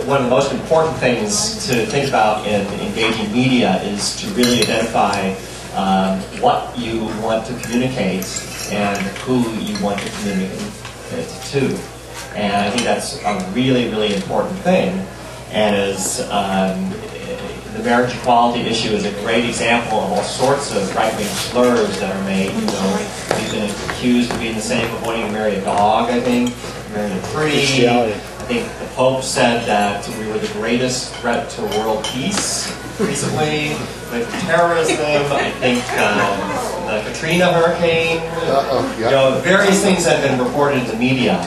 one of the most important things to think about in engaging media is to really identify what you want to communicate and who you want to communicate it to. And I think that's a really, really important thing. And as the marriage equality issue is a great example of all sorts of right-wing slurs that are made. You know, we've been accused of being the same of wanting to marry a dog, I think, marrying a tree. I think the Pope said that we were the greatest threat to world peace recently with terrorism. I think the Katrina hurricane. You know, various things have been reported in the media.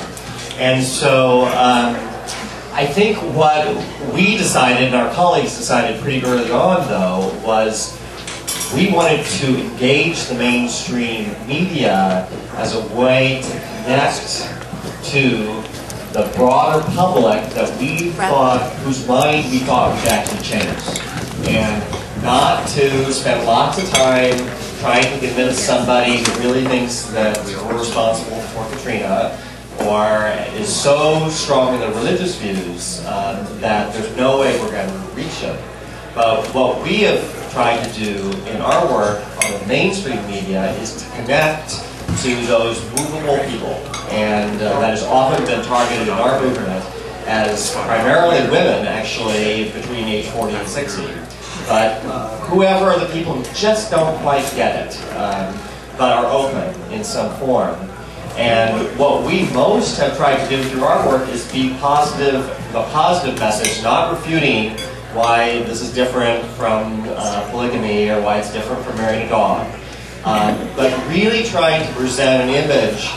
And so I think what we decided, and our colleagues decided pretty early on, though, was we wanted to engage the mainstream media as a way to connect to the broader public that we thought, whose mind we thought would actually change. And not to spend lots of time trying to convince somebody who really thinks that we're responsible for Katrina, or is so strong in their religious views that there's no way we're going to reach them. But what we have tried to do in our work on the mainstream media is to connect to those movable people. And that has often been targeted in our movement as primarily women, actually, between age 40 and 60. But whoever are the people who just don't quite get it, but are open in some form. And what we most have tried to do through our work is be positive, a positive message, not refuting why this is different from polygamy or why it's different from marrying a dog, but really trying to present an image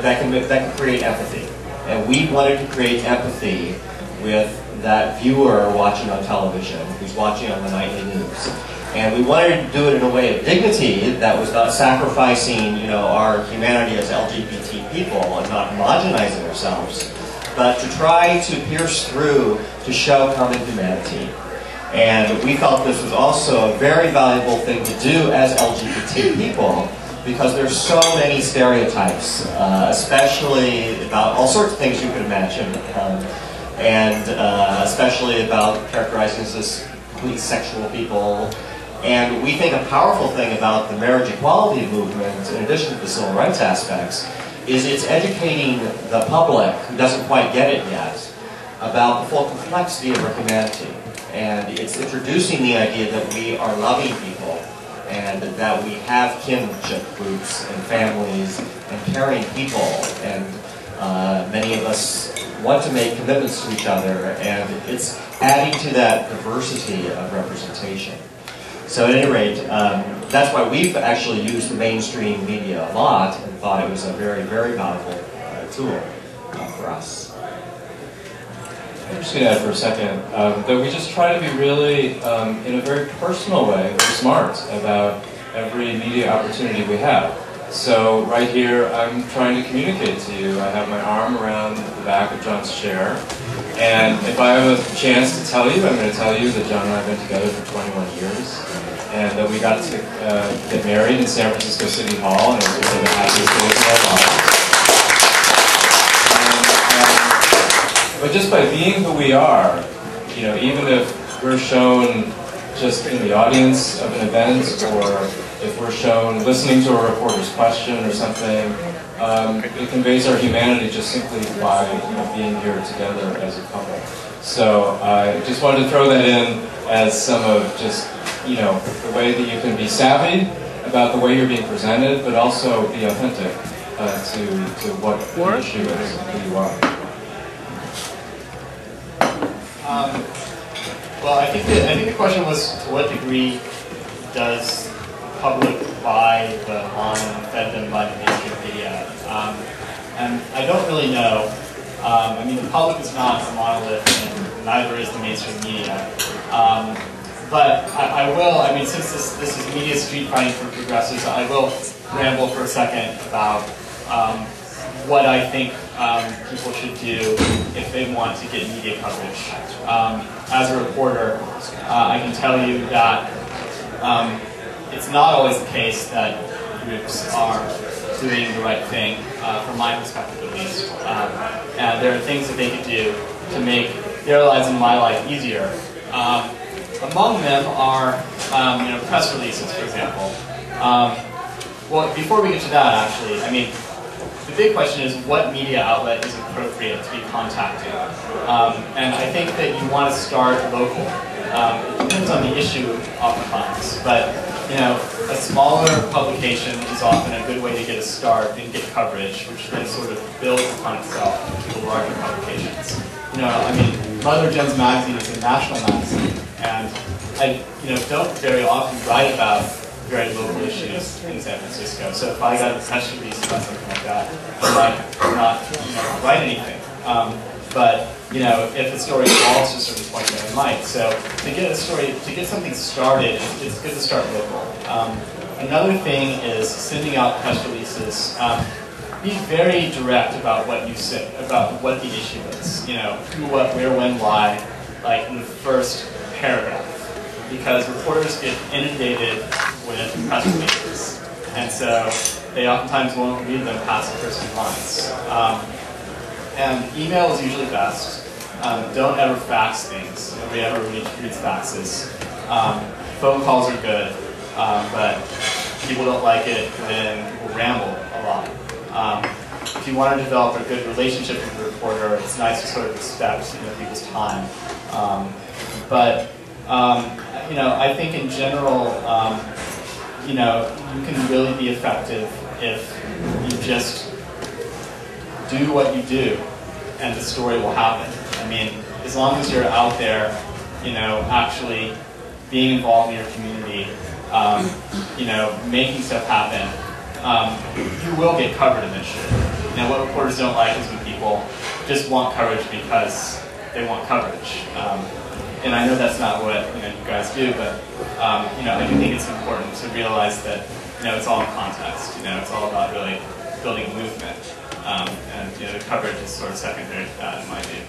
that can create empathy. And we wanted to create empathy with that viewer watching on television, who's watching on the nightly news. And we wanted to do it in a way of dignity that was not sacrificing, you know, our humanity as LGBT people and not homogenizing ourselves, but to try to pierce through to show common humanity. And we felt this was also a very valuable thing to do as LGBT people, because there's so many stereotypes, especially about all sorts of things you could imagine, and especially about characterizing us as completely sexual people. And we think a powerful thing about the marriage equality movement, in addition to the civil rights aspects, is it's educating the public, who doesn't quite get it yet, about the full complexity of our humanity. And it's introducing the idea that we are loving people, and that we have kinship groups and families and caring people, and many of us want to make commitments to each other, and it's adding to that diversity of representation. So at any rate, that's why we've actually used the mainstream media a lot and thought it was a very, very valuable tool for us. I'm just going to add for a second that we just try to be really, in a very personal way, very smart about every media opportunity we have. So right here, I'm trying to communicate to you. I have my arm around the back of John's chair. And if I have a chance to tell you, I'm going to tell you that John and I have been together for 21 years. And that we got to get married in San Francisco City Hall, and it was one of the happiest days of our lives. But just by being who we are, you know, even if we're shown just in the audience of an event, or if we're shown listening to a reporter's question or something, it conveys our humanity just simply by, you know, being here together as a couple. So I just wanted to throw that in as some of just, you know, the way that you can be savvy about the way you're being presented, but also be authentic to what the issue is and who you are. Well, I think the question was, to what degree does the public buy the line and fed them by the mainstream media? And I don't really know. I mean, the public is not a monolith, and neither is the mainstream media. But I will, I mean, since this is media street fighting for progressives, I will ramble for a second about what I think people should do if they want to get media coverage. As a reporter, I can tell you that it's not always the case that groups are doing the right thing, from my perspective at least. And there are things that they could do to make their lives and my life easier. Among them are press releases, for example. Well, before we get to that, actually, I mean, the big question is what media outlet is appropriate to be contacted? And I think that you want to start local. It depends on the issue oftentimes, but a smaller publication is often a good way to get a start and get coverage, which then sort of builds upon itself into the larger publications. I mean, Mother Jen's magazine is a national magazine, and I don't very often write about very local issues in San Francisco. So if I got a press release about something like that, I might not write anything. But if a story evolves to a certain point, then I might. So to get something started, it's good to start local. Another thing is sending out press releases. Be very direct about what you say, about what the issue is. Who, what, where, when, why, like in the first paragraph. Because reporters get inundated with press releases, and so they oftentimes won't read them past the first few lines. And email is usually best. Don't ever fax things. Nobody ever reads faxes. Phone calls are good, but people don't like it when people ramble a lot. If you want to develop a good relationship with the reporter, it's nice to sort of respect people's time. I think in general, you can really be effective if you just do what you do, and the story will happen. I mean, as long as you're out there, actually being involved in your community, making stuff happen, you will get covered eventually. What reporters don't like is when people just want coverage because they want coverage. And I know that's not what you guys do, but I do think it's important to realize that it's all in context. It's all about really building a movement, and the coverage is sort of secondary to that in my view.